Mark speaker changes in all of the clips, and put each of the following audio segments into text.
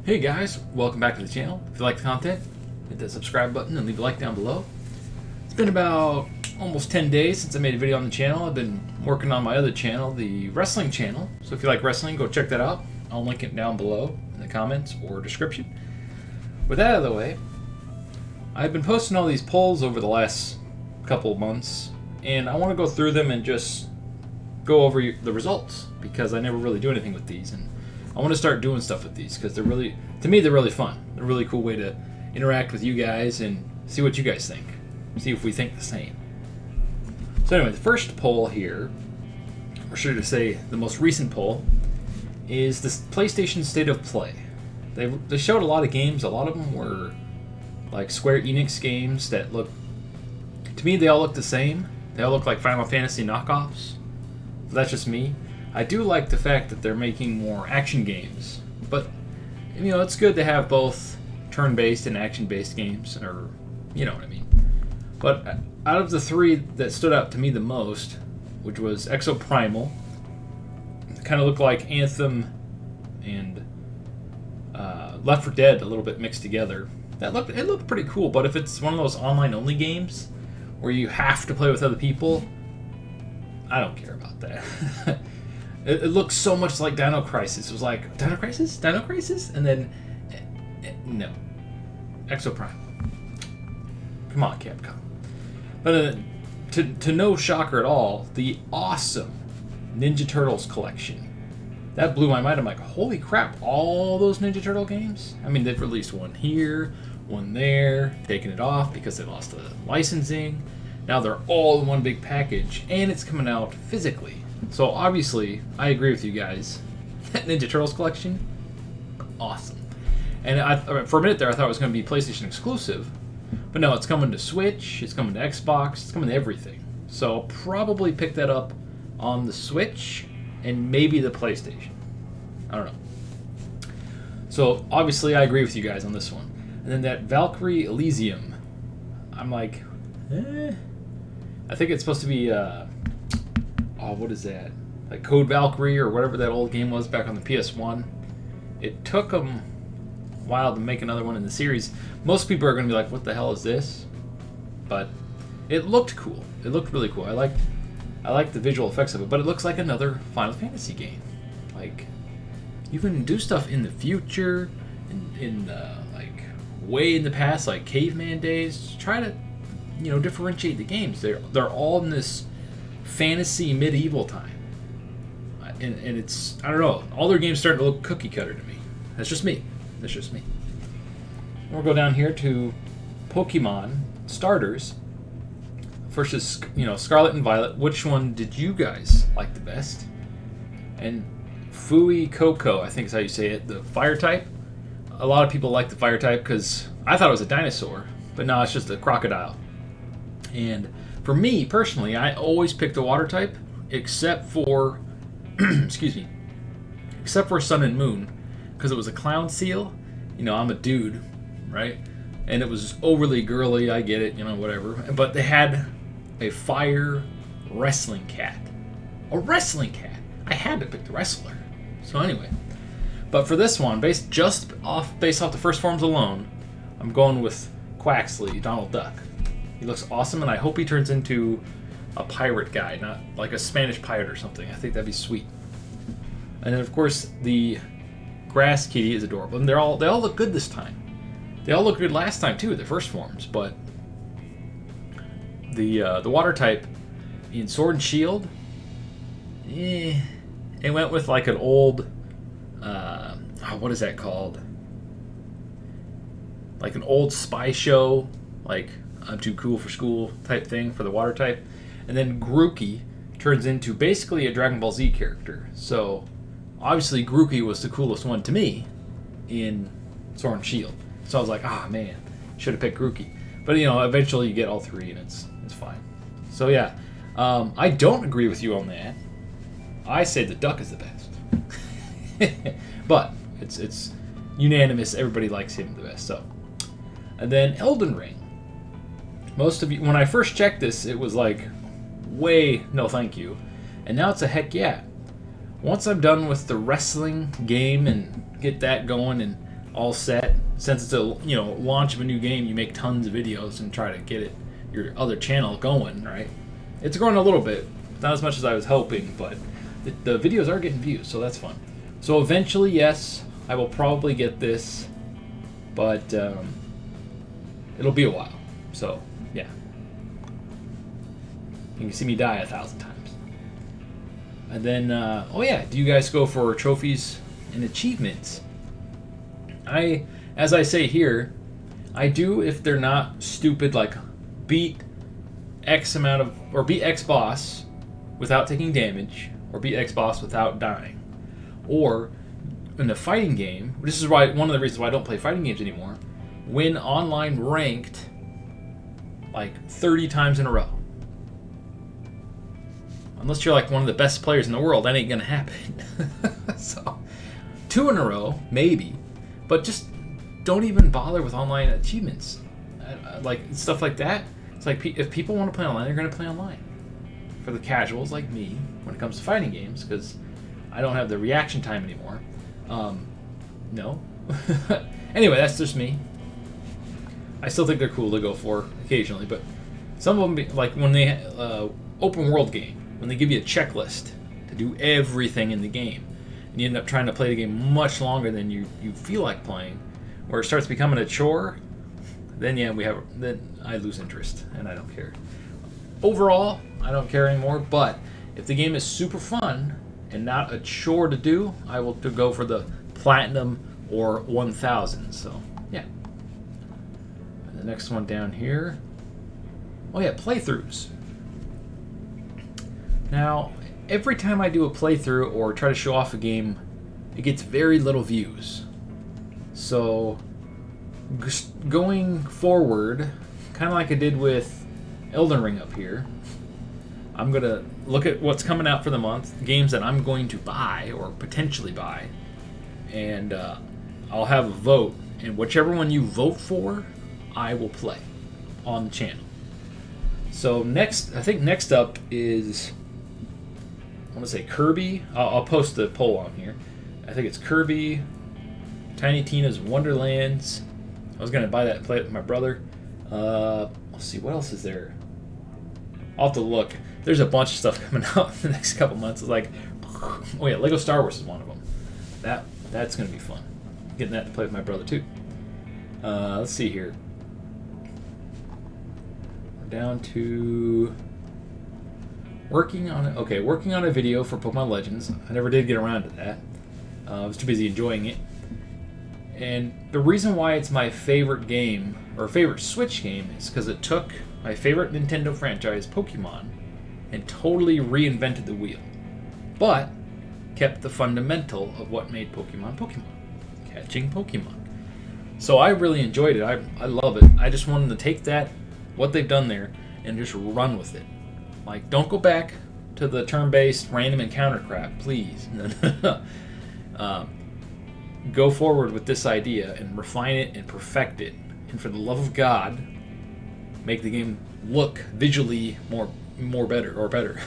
Speaker 1: Hey guys, welcome back to the channel. If you like the content, hit that subscribe button and leave a like down below. It's been about almost 10 days since I made a video on the channel. I've been working on my other channel, the wrestling channel. So if you like wrestling, go check that out. I'll link it down below in the comments or description. With that out of the way, I've been posting all these polls over the last couple of months, and I want to go through them and just go over the results because I never really do anything with these, and I want to start doing stuff with these because they're really fun. They're a really cool way to interact with you guys and see what you guys think. See if we think the same. So anyway, the first poll here, or should I say the most recent poll, is the PlayStation State of Play. They showed a lot of games. A lot of them were like Square Enix games that look, to me, they all look the same. They all look like Final Fantasy knockoffs. But that's just me. I do like the fact that they're making more action games, but you know, it's good to have both turn-based and action-based games, or you know what I mean. But out of the three that stood out to me the most, which was Exoprimal, kind of looked like Anthem and Left 4 Dead a little bit mixed together. It looked pretty cool, but if it's one of those online-only games where you have to play with other people, I don't care about that. It looks so much like Dino Crisis. It was like, Dino Crisis? And then, no. Exoprimal. Come on, Capcom. But to no shocker at all, the awesome Ninja Turtles collection. That blew my mind. I'm like, holy crap, all those Ninja Turtle games? I mean, they've released one here, one there, taken it off because they lost the licensing. Now they're all in one big package, and it's coming out physically. So obviously, I agree with you guys. That Ninja Turtles collection, awesome. And for a minute there, I thought it was going to be PlayStation exclusive. But no, it's coming to Switch, it's coming to Xbox, it's coming to everything. So I'll probably pick that up on the Switch and maybe the PlayStation. I don't know. So obviously, I agree with you guys on this one. And then that Valkyrie Elysium, I'm like, I think it's supposed to be... what is that? Like Code Valkyrie or whatever that old game was back on the PS1. It took them a while to make another one in the series. Most people are going to be like, what the hell is this? But it looked cool. It looked really cool. I like the visual effects of it, but it looks like another Final Fantasy game. Like, you can do stuff in the future, in like way in the past, like caveman days. Try to, you know, differentiate the games. They're all in this fantasy medieval time, and it's, I don't know, all their games starting to look cookie cutter to me. That's just me. We'll go down here to Pokemon starters. First is, you know, Scarlet and Violet. Which one did you guys like the best? And Fui Coco, I think is how you say it, the fire type. A lot of people like the fire type because I thought it was a dinosaur, but no, it's just a crocodile. And for me, personally, I always pick the water type, except for, except for Sun and Moon, because it was a clown seal. You know, I'm a dude, right? And it was overly girly, I get it, you know, whatever. But they had a fire wrestling cat. A wrestling cat! I had to pick the wrestler. So anyway. But for this one, based off the first forms alone, I'm going with Quaxley, Donald Duck. He looks awesome, and I hope he turns into a pirate guy, not like a Spanish pirate or something. I think that'd be sweet. And then, of course, the grass kitty is adorable, and they all look good this time. They all looked good last time too, the first forms, but the water type in Sword and Shield, it went with like an old, what is that called? Like an old spy show, like I'm too cool for school type thing for the water type. And then Grookey turns into basically a Dragon Ball Z character. So obviously Grookey was the coolest one to me in Sword and Shield. So I was like, man, should have picked Grookey. But you know, eventually you get all three and it's fine. So yeah, I don't agree with you on that. I say the duck is the best. But it's unanimous, everybody likes him the best. So, and then Elden Ring. Most of you, when I first checked this, it was like, way no thank you. And now it's a heck yeah. Once I'm done with the wrestling game and get that going, and all set. Since it's a launch of a new game, you make tons of videos and try to get your other channel going, right? It's growing a little bit, not as much as I was hoping, but the videos are getting views, so that's fun. So eventually, yes, I will probably get this, but it'll be a while. So yeah, you can see me die 1,000 times. And then, oh yeah, do you guys go for trophies and achievements? As I say here, I do if they're not stupid, like beat X amount of, or beat X boss without taking damage, or beat X boss without dying. Or in a fighting game, this is why one of the reasons why I don't play fighting games anymore, win online ranked like 30 times in a row. Unless you're like one of the best players in the world, that ain't gonna happen. So 2 in a row, maybe. But just don't even bother with online achievements. Like stuff like that. It's like if people want to play online, they're going to play online. For the casuals like me, when it comes to fighting games, because I don't have the reaction time anymore. No. Anyway, that's just me. I still think they're cool to go for occasionally, but some of them, like when they open world game, when they give you a checklist to do everything in the game, and you end up trying to play the game much longer than you feel like playing, where it starts becoming a chore, then yeah, then I lose interest and I don't care. Overall, I don't care anymore, but if the game is super fun and not a chore to do, I will go for the platinum or 1,000. So yeah. And the next one down here, oh yeah, playthroughs. Now, every time I do a playthrough or try to show off a game, it gets very little views. So, going forward, kind of like I did with Elden Ring up here, I'm going to look at what's coming out for the month, games that I'm going to buy or potentially buy, and I'll have a vote, and whichever one you vote for, I will play on the channel. So I think next up is, I want to say Kirby. I'll post the poll on here. I think it's Kirby, Tiny Tina's Wonderlands. I was going to buy that and play it with my brother. Let's see, what else is there? I'll have to look. There's a bunch of stuff coming out in the next couple months. It's like, oh yeah, Lego Star Wars is one of them. That's going to be fun. Getting that to play with my brother too. Let's see here. We're down to working on a video for Pokemon Legends. I never did get around to that. I was too busy enjoying it. And the reason why it's my favorite game, or favorite Switch game, is because it took my favorite Nintendo franchise, Pokemon, and totally reinvented the wheel. But kept the fundamental of what made Pokemon Pokemon. Catching Pokemon. So I really enjoyed it. I love it. I just wanted to take that, what they've done there, and just run with it. Like, don't go back to the turn-based random encounter crap, please. Go forward with this idea and refine it and perfect it. And for the love of God, make the game look visually more better.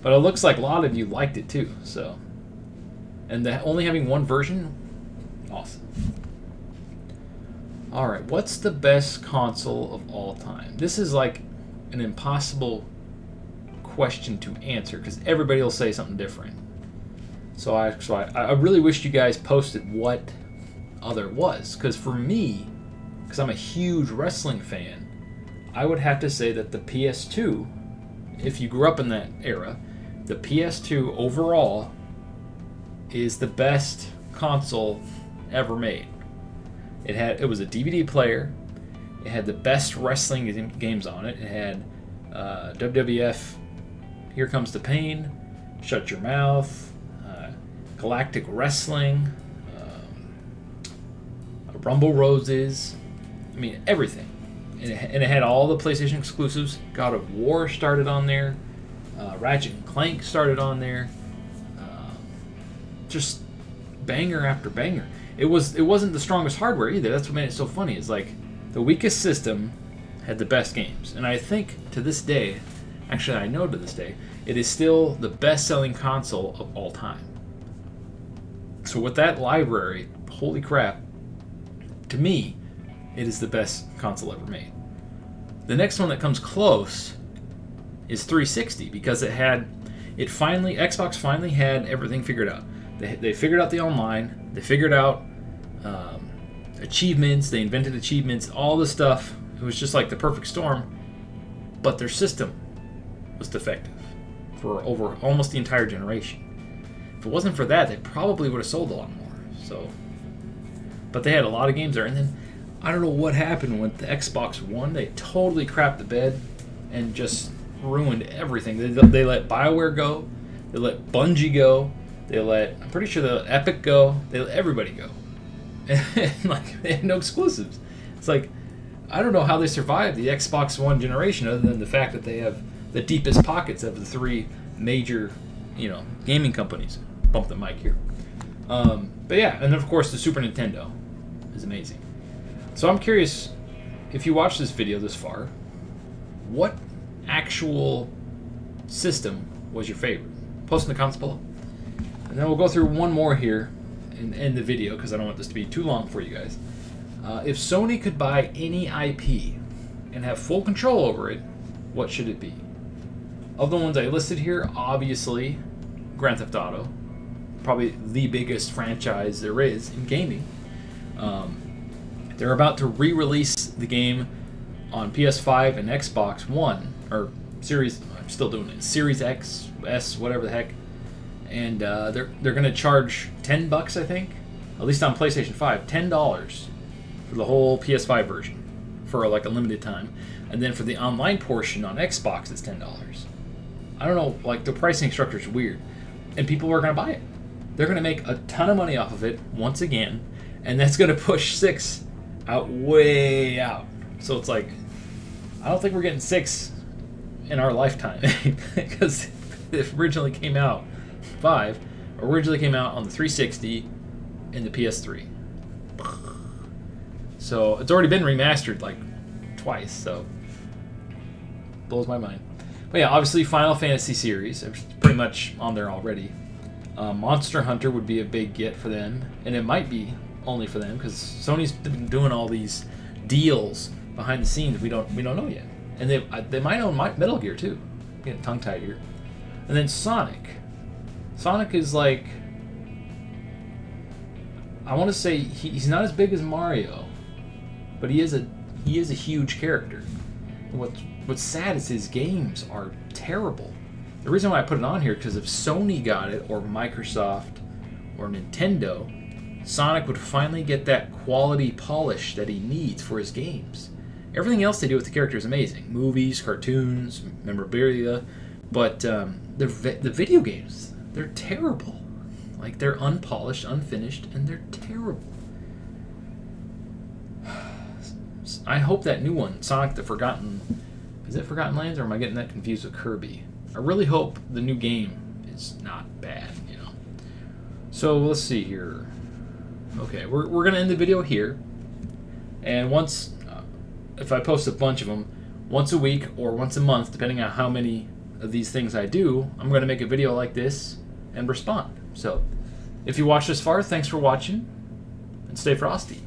Speaker 1: But it looks like a lot of you liked it too. So, and only having one version, awesome. All right, what's the best console of all time? This is like an impossible question to answer because everybody will say something different. So I really wish you guys posted what other was, because for me, because I'm a huge wrestling fan, I would have to say that the PS2, if you grew up in that era, the PS2 overall is the best console ever made. It was a DVD player. It had the best wrestling games on it. It had WWF, Here Comes the Pain, Shut Your Mouth, Galactic Wrestling, Rumble Roses. I mean, everything. And it had all the PlayStation exclusives. God of War started on there. Ratchet and Clank started on there. Just banger after banger. It wasn't the strongest hardware either. That's what made it so funny. It's like the weakest system had the best games. And I think to this day, actually I know to this day, it is still the best-selling console of all time. So with that library, holy crap, to me, it is the best console ever made. The next one that comes close is 360 because Xbox finally had everything figured out. They figured out the online, they figured out achievements, they invented achievements, all the stuff. It was just like the perfect storm, but their system was defective for over almost the entire generation. If it wasn't for that, they probably would have sold a lot more. So, but they had a lot of games there, and then I don't know what happened with the Xbox One. They totally crapped the bed and just ruined everything. They let BioWare go, they let Bungie go, I'm pretty sure they let Epic go, they let everybody go. And like they had no exclusives. It's like I don't know how they survived the Xbox One generation other than the fact that they have the deepest pockets of the three major, gaming companies. Bump the mic here. But yeah, and then of course the Super Nintendo is amazing. So I'm curious, if you watch this video this far, what actual system was your favorite? Post in the comments below. And then we'll go through one more here and end the video because I don't want this to be too long for you guys. If Sony could buy any IP and have full control over it, what should it be? Of the ones I listed here, obviously Grand Theft Auto, probably the biggest franchise there is in gaming. They're about to re-release the game on PS5 and Xbox One, or Series, I'm still doing it, Series X, S, whatever the heck. And they're going to charge $10, I think, at least on PlayStation 5, $10 for the whole PS5 version for like a limited time. And then for the online portion on Xbox, it's $10. I don't know, like the pricing structure is weird. And people are going to buy it. They're going to make a ton of money off of it once again, and that's going to push 6 out way out. So it's like, I don't think we're getting 6 in our lifetime because it originally came out, 5 originally came out on the 360 and the PS3. So it's already been remastered like twice, so blows my mind. But yeah, obviously Final Fantasy series, it's pretty much on there already. Monster Hunter would be a big get for them, and it might be only for them because Sony's been doing all these deals behind the scenes we don't know yet, and they might own Metal Gear too. I'm getting tongue tied here. And then Sonic is like, I want to say he's not as big as Mario, but he is a huge character. And what's sad is his games are terrible. The reason why I put it on here because if Sony got it, or Microsoft, or Nintendo, Sonic would finally get that quality polish that he needs for his games. Everything else they do with the character is amazing. Movies, cartoons, memorabilia, but the video games, they're terrible. Like, they're unpolished, unfinished, and they're terrible. I hope that new one, Sonic the Forgotten... Is it Forgotten Lands, or am I getting that confused with Kirby? I really hope the new game is not bad, So let's see here. Okay, we're going to end the video here. And once, if I post a bunch of them, once a week or once a month, depending on how many of these things I do, I'm going to make a video like this and respond. So if you watched this far, thanks for watching, and stay frosty.